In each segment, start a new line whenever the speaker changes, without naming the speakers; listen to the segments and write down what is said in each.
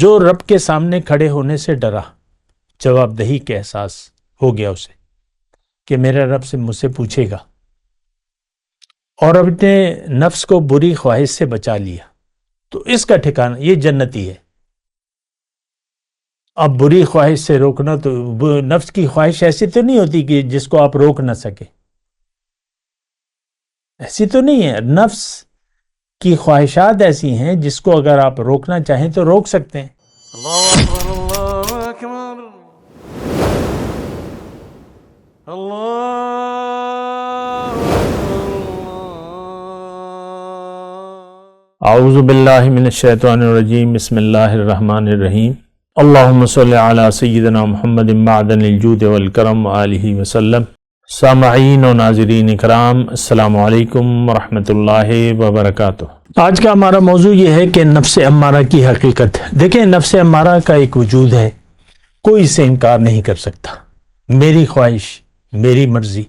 جو رب کے سامنے کھڑے ہونے سے ڈرا، جواب دہی کے احساس ہو گیا اسے کہ میرا رب سے مجھ سے پوچھے گا، اور اپنے نفس کو بری خواہش سے بچا لیا، تو اس کا ٹھکانہ یہ جنتی ہے۔ اب بری خواہش سے روکنا، تو نفس کی خواہش ایسی تو نہیں ہوتی کہ جس کو آپ روک نہ سکے، ایسی تو نہیں ہے۔ نفس کی خواہشات ایسی ہیں جس کو اگر آپ روکنا چاہیں تو روک سکتے ہیں۔
اللہ اکبر اللہ اکبر اللہ
اعوذ باللہ من الشیطان الرجیم، بسم اللہ الرحمن الرحیم۔ اللہم صلی علی سیدنا محمد معدن الجود والکرم آلہ وسلم۔ سامعین و ناظرین اکرام، السلام علیکم ورحمۃ اللہ وبرکاتہ۔ آج کا ہمارا موضوع یہ ہے کہ نفس امارہ کی حقیقت۔ دیکھیں، نفس امارہ کا ایک وجود ہے، کوئی اسے انکار نہیں کر سکتا۔ میری خواہش، میری مرضی۔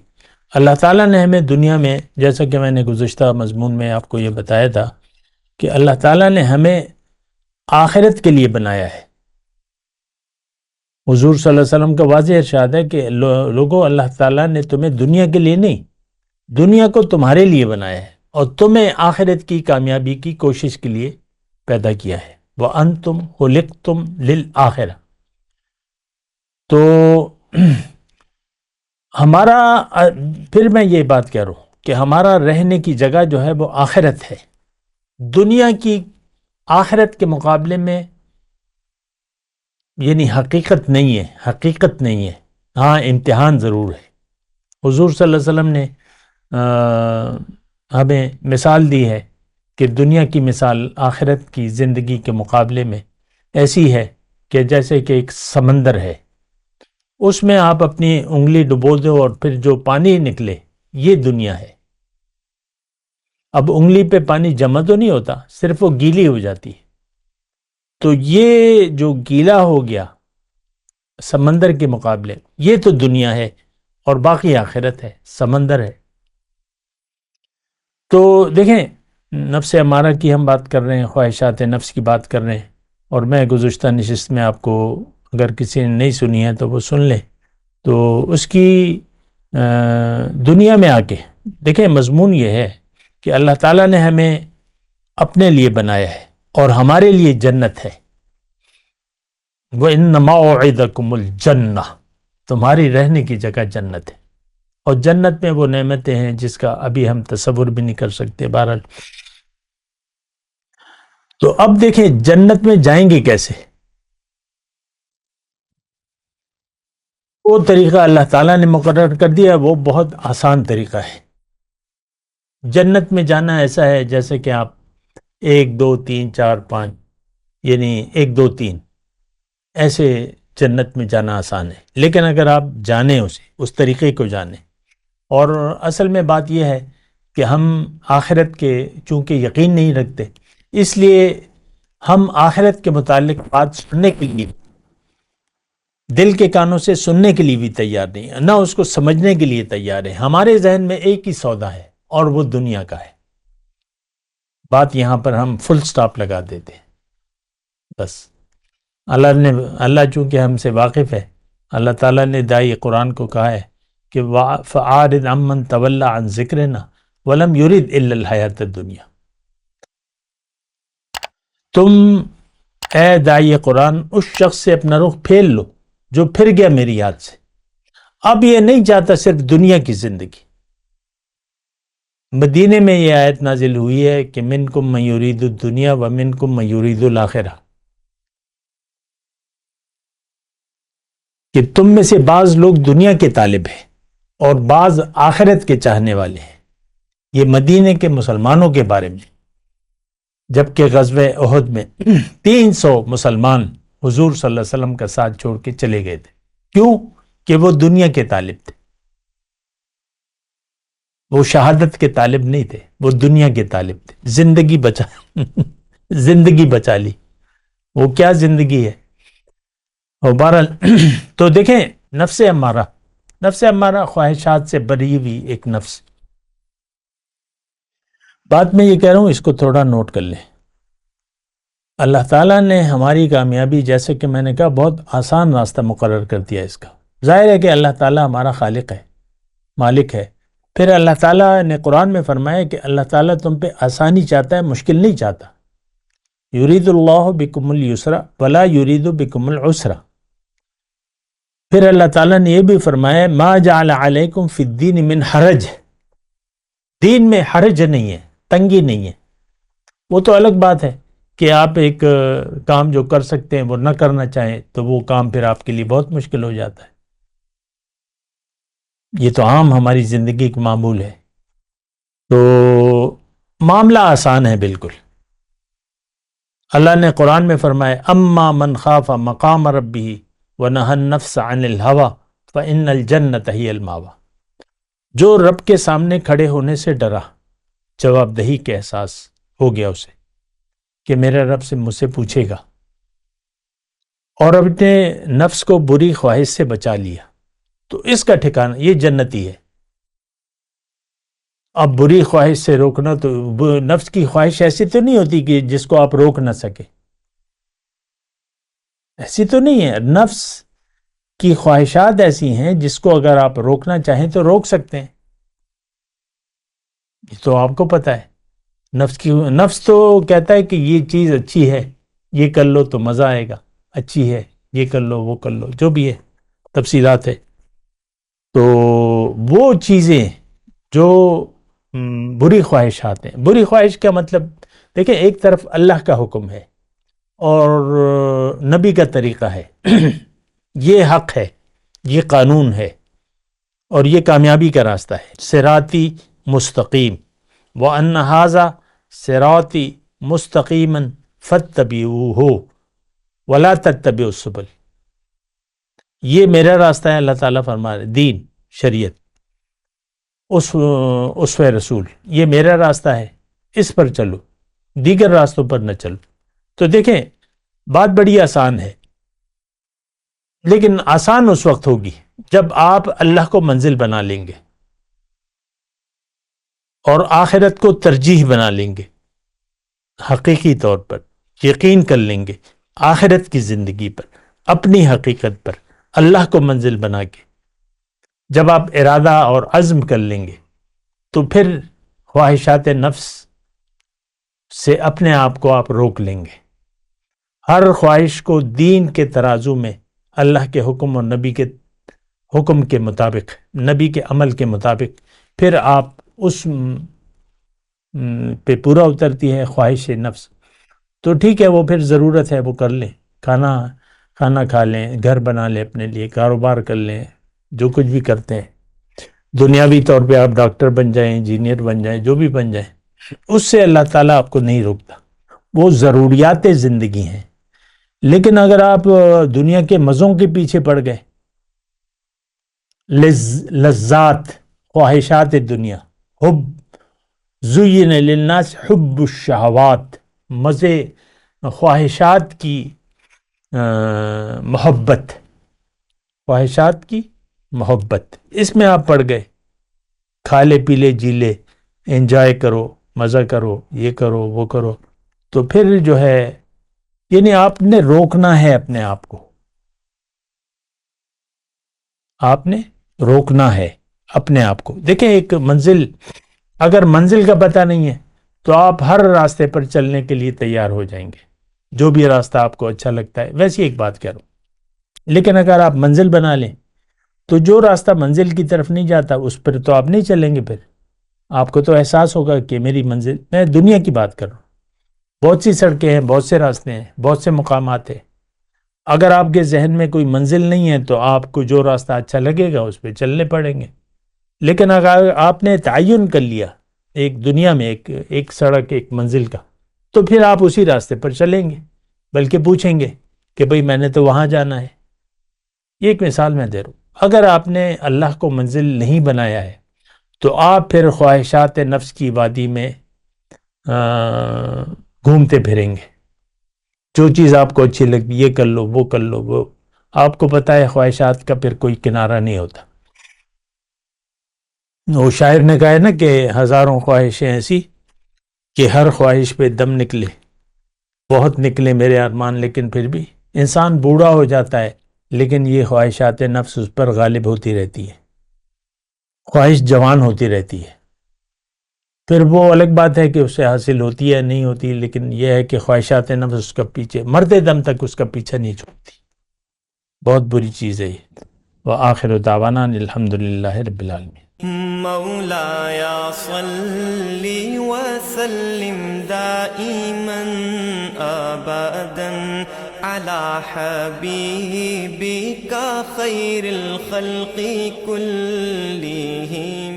اللہ تعالیٰ نے ہمیں دنیا میں، جیسا کہ میں نے گزشتہ مضمون میں آپ کو یہ بتایا تھا کہ اللہ تعالیٰ نے ہمیں آخرت کے لیے بنایا ہے۔ حضور صلی اللہ علیہ وسلم کا واضح ارشاد ہے کہ لوگوں، اللہ تعالیٰ نے تمہیں دنیا کے لیے نہیں، دنیا کو تمہارے لیے بنایا ہے، اور تمہیں آخرت کی کامیابی کی کوشش کے لیے پیدا کیا ہے۔ وَأَنْتُمْ خُلِقْتُمْ لِلْآخِرَةِ۔ تو ہمارا، پھر میں یہ بات کہہ رہا ہوں کہ ہمارا رہنے کی جگہ جو ہے وہ آخرت ہے۔ دنیا کی آخرت کے مقابلے میں یعنی حقیقت نہیں ہے، حقیقت نہیں ہے، ہاں امتحان ضرور ہے۔ حضور صلی اللہ علیہ وسلم نے ہمیں مثال دی ہے کہ دنیا کی مثال آخرت کی زندگی کے مقابلے میں ایسی ہے کہ جیسے کہ ایک سمندر ہے، اس میں آپ اپنی انگلی ڈبو دو اور پھر جو پانی نکلے، یہ دنیا ہے۔ اب انگلی پہ پانی جمع تو نہیں ہوتا، صرف وہ گیلی ہو جاتی ہے۔ تو یہ جو گیلا ہو گیا سمندر کے مقابلے، یہ تو دنیا ہے، اور باقی آخرت ہے، سمندر ہے۔ تو دیکھیں، نفس امارہ کی ہم بات کر رہے ہیں، خواہشات نفس کی بات کر رہے ہیں، اور میں گزشتہ نشست میں آپ کو، اگر کسی نے نہیں سنی ہے تو وہ سن لیں۔ تو اس کی دنیا میں آ کے دیکھیں، مضمون یہ ہے کہ اللہ تعالیٰ نے ہمیں اپنے لیے بنایا ہے اور ہمارے لیے جنت ہے۔ وَإِنَّ مَوْعِدَكُمُ الْجَنَّةُ، تمہاری رہنے کی جگہ جنت ہے، اور جنت میں وہ نعمتیں ہیں جس کا ابھی ہم تصور بھی نہیں کر سکتے۔ بہرحال، تو اب دیکھیں جنت میں جائیں گے کیسے۔ وہ طریقہ اللہ تعالیٰ نے مقرر کر دیا، وہ بہت آسان طریقہ ہے۔ جنت میں جانا ایسا ہے جیسے کہ آپ 1 2 3 4 5، یعنی 1 2 3 ایسے جنت میں جانا آسان ہے، لیکن اگر آپ جانیں اسے، اس طریقے کو جانیں، اور اصل میں بات یہ ہے کہ ہم آخرت کے چونکہ یقین نہیں رکھتے، اس لیے ہم آخرت کے متعلق بات سننے کے لیے، دل کے کانوں سے سننے کے لیے بھی تیار نہیں ہیں، نہ اس کو سمجھنے کے لیے تیار ہیں۔ ہمارے ذہن میں ایک ہی سودا ہے، اور وہ دنیا کا ہے۔ بات یہاں پر ہم فل سٹاپ لگا دیتے ہیں، بس۔ اللہ چونکہ ہم سے واقف ہے، اللہ تعالیٰ نے داعی قرآن کو کہا ہے کہ فَأَعْرِضْ عَمَّنْ تَوَلَّىٰ عَنْ ذِكْرِنَا وَلَمْ يُرِدْ إِلَّا الْحَيَاةَ الدُّنْيَا۔ تم اے داعی قرآن اس شخص سے اپنا رخ پھیر لو جو پھر گیا میری یاد سے، اب یہ نہیں چاہتا صرف دنیا کی زندگی۔ مدینے میں یہ آیت نازل ہوئی ہے کہ منکم من یرید الدنیا ومنکم من یرید الآخرہ، کہ تم میں سے بعض لوگ دنیا کے طالب ہیں اور بعض آخرت کے چاہنے والے ہیں۔ یہ مدینے کے مسلمانوں کے بارے میں، جبکہ غزوہ احد میں 300 مسلمان حضور صلی اللہ علیہ وسلم کا ساتھ چھوڑ کے چلے گئے تھے۔ کیوں؟ کہ وہ دنیا کے طالب تھے، وہ شہادت کے طالب نہیں تھے، وہ دنیا کے طالب تھے۔ زندگی بچا لی۔ وہ کیا زندگی ہے؟ اور بہرحال تو دیکھیں، نفس امارہ خواہشات سے بری ہوئی ایک نفس۔ بات میں یہ کہہ رہا ہوں، اس کو تھوڑا نوٹ کر لیں۔ اللہ تعالیٰ نے ہماری کامیابی، جیسے کہ میں نے کہا، بہت آسان راستہ مقرر کر دیا اس کا۔ ظاہر ہے کہ اللہ تعالیٰ ہمارا خالق ہے، مالک ہے۔ پھر اللہ تعالیٰ نے قرآن میں فرمایا کہ اللہ تعالیٰ تم پہ آسانی چاہتا ہے، مشکل نہیں چاہتا۔ یرید اللہ بکم الیسر ولا یرید بکم العسر۔ پھر اللہ تعالیٰ نے یہ بھی فرمایا ما جعل علیکم فی الدین من حرج، دین میں حرج نہیں ہے، تنگی نہیں ہے۔ وہ تو الگ بات ہے کہ آپ ایک کام جو کر سکتے ہیں وہ نہ کرنا چاہیں تو وہ کام پھر آپ کے لیے بہت مشکل ہو جاتا ہے۔ یہ تو عام ہماری زندگی کا معمول ہے۔ تو معاملہ آسان ہے بالکل۔ اللہ نے قرآن میں فرمایا اما من خاف مقام ربہ ونہى النفس عن الہوى فإن الجنة هي المأوى، جو رب کے سامنے کھڑے ہونے سے ڈرا، جواب دہی کے احساس ہو گیا اسے کہ میرا رب سے مجھ سے پوچھے گا، اور اپنے نفس کو بری خواہش سے بچا لیا تو اس کا ٹھکانہ یہ جنتی ہے۔ اب بری خواہش سے روکنا تو نفس کی خواہش ایسی تو نہیں ہوتی کہ جس کو آپ روک نہ سکے، ایسی تو نہیں ہے۔ نفس کی خواہشات ایسی ہیں جس کو اگر آپ روکنا چاہیں تو روک سکتے ہیں، یہ تو آپ کو پتہ ہے۔ نفس تو کہتا ہے کہ یہ چیز اچھی ہے، یہ کر لو تو مزہ آئے گا، اچھی ہے، یہ کر لو وہ کر لو، جو بھی ہے تفصیلات ہے۔ تو وہ چیزیں جو بری خواہشات ہیں، بری خواہش کا مطلب دیکھیں، ایک طرف اللہ کا حکم ہے اور نبی کا طریقہ ہے، یہ حق ہے، یہ قانون ہے، اور یہ کامیابی کا راستہ ہے، صراطی مستقیم، وَأَنَّ هَذَا صِرَاطِي مُسْتَقِيمًا فَاتَّبِعُوهُ وَلَا تَتَّبِعُوا السُّبُلَ۔ یہ میرا راستہ ہے، اللہ تعالیٰ فرما رہے، دین، شریعت، اسوہ رسول، یہ میرا راستہ ہے، اس پر چلو، دیگر راستوں پر نہ چلو۔ تو دیکھیں بات بڑی آسان ہے، لیکن آسان اس وقت ہوگی جب آپ اللہ کو منزل بنا لیں گے اور آخرت کو ترجیح بنا لیں گے، حقیقی طور پر یقین کر لیں گے آخرت کی زندگی پر، اپنی حقیقت پر، اللہ کو منزل بنا کے جب آپ ارادہ اور عزم کر لیں گے تو پھر خواہشات نفس سے اپنے آپ کو آپ روک لیں گے۔ ہر خواہش کو دین کے ترازو میں اللہ کے حکم اور نبی کے حکم کے مطابق، نبی کے عمل کے مطابق، پھر آپ اس پہ پورا اترتی ہے خواہش نفس، تو ٹھیک ہے، وہ پھر ضرورت ہے وہ کر لیں، کھانا کھا لیں، گھر بنا لیں اپنے لیے، کاروبار کر لیں، جو کچھ بھی کرتے ہیں، دنیاوی طور پہ آپ ڈاکٹر بن جائیں، انجینئر بن جائیں، جو بھی بن جائیں، اس سے اللہ تعالیٰ آپ کو نہیں روکتا، وہ ضروریات زندگی ہیں۔ لیکن اگر آپ دنیا کے مزوں کے پیچھے پڑ گئے، لذات، خواہشات دنیا، حب، زین للناس حب الشہوات، مزے، خواہشات کی محبت، خواہشات کی محبت، اس میں آپ پڑ گئے، کھا لے پی لے جی لے، انجوائے کرو، مزہ کرو، یہ کرو وہ کرو، تو پھر جو ہے یعنی آپ نے روکنا ہے اپنے آپ کو، آپ نے روکنا ہے اپنے آپ کو۔ دیکھیں ایک منزل، اگر منزل کا پتہ نہیں ہے تو آپ ہر راستے پر چلنے کے لیے تیار ہو جائیں گے، جو بھی راستہ آپ کو اچھا لگتا ہے، ویسی ایک بات کہہ رہا ہوں۔ لیکن اگر آپ منزل بنا لیں تو جو راستہ منزل کی طرف نہیں جاتا اس پر تو آپ نہیں چلیں گے، پھر آپ کو تو احساس ہوگا کہ میری منزل، میں دنیا کی بات کر رہا ہوں، بہت سی سڑکیں ہیں، بہت سے راستے ہیں، بہت سے مقامات ہیں، اگر آپ کے ذہن میں کوئی منزل نہیں ہے تو آپ کو جو راستہ اچھا لگے گا اس پہ چلنے پڑیں گے۔ لیکن اگر آپ نے تعین کر لیا ایک دنیا میں ایک سڑک، ایک منزل کا، تو پھر آپ اسی راستے پر چلیں گے، بلکہ پوچھیں گے کہ بھئی میں نے تو وہاں جانا ہے۔ یہ ایک مثال میں دے رہا ہوں۔ اگر آپ نے اللہ کو منزل نہیں بنایا ہے تو آپ پھر خواہشات نفس کی وادی میں گھومتے پھریں گے، جو چیز آپ کو اچھی لگتی، یہ کر لو وہ کر لو، وہ آپ کو پتہ ہے خواہشات کا پھر کوئی کنارہ نہیں ہوتا۔ وہ شاعر نے کہا ہے نا کہ ہزاروں خواہشیں ایسی کہ ہر خواہش پہ دم نکلے، بہت نکلے میرے ارمان، لیکن پھر بھی انسان بوڑھا ہو جاتا ہے، لیکن یہ خواہشات نفس اس پر غالب ہوتی رہتی ہے، خواہش جوان ہوتی رہتی ہے. پھر وہ الگ بات ہے کہ اس سے حاصل ہوتی ہے نہیں ہوتی، لیکن یہ ہے کہ خواہشات نفس اس کا پیچھے مرتے دم تک اس کا پیچھا نہیں چھوڑتی. بہت بری چیز ہے یہ. وآخر دعوانا الحمدللہ رب العالمین.
مولاي صل وسلم دائما ابدا على حبيبك خير الخلق كلهم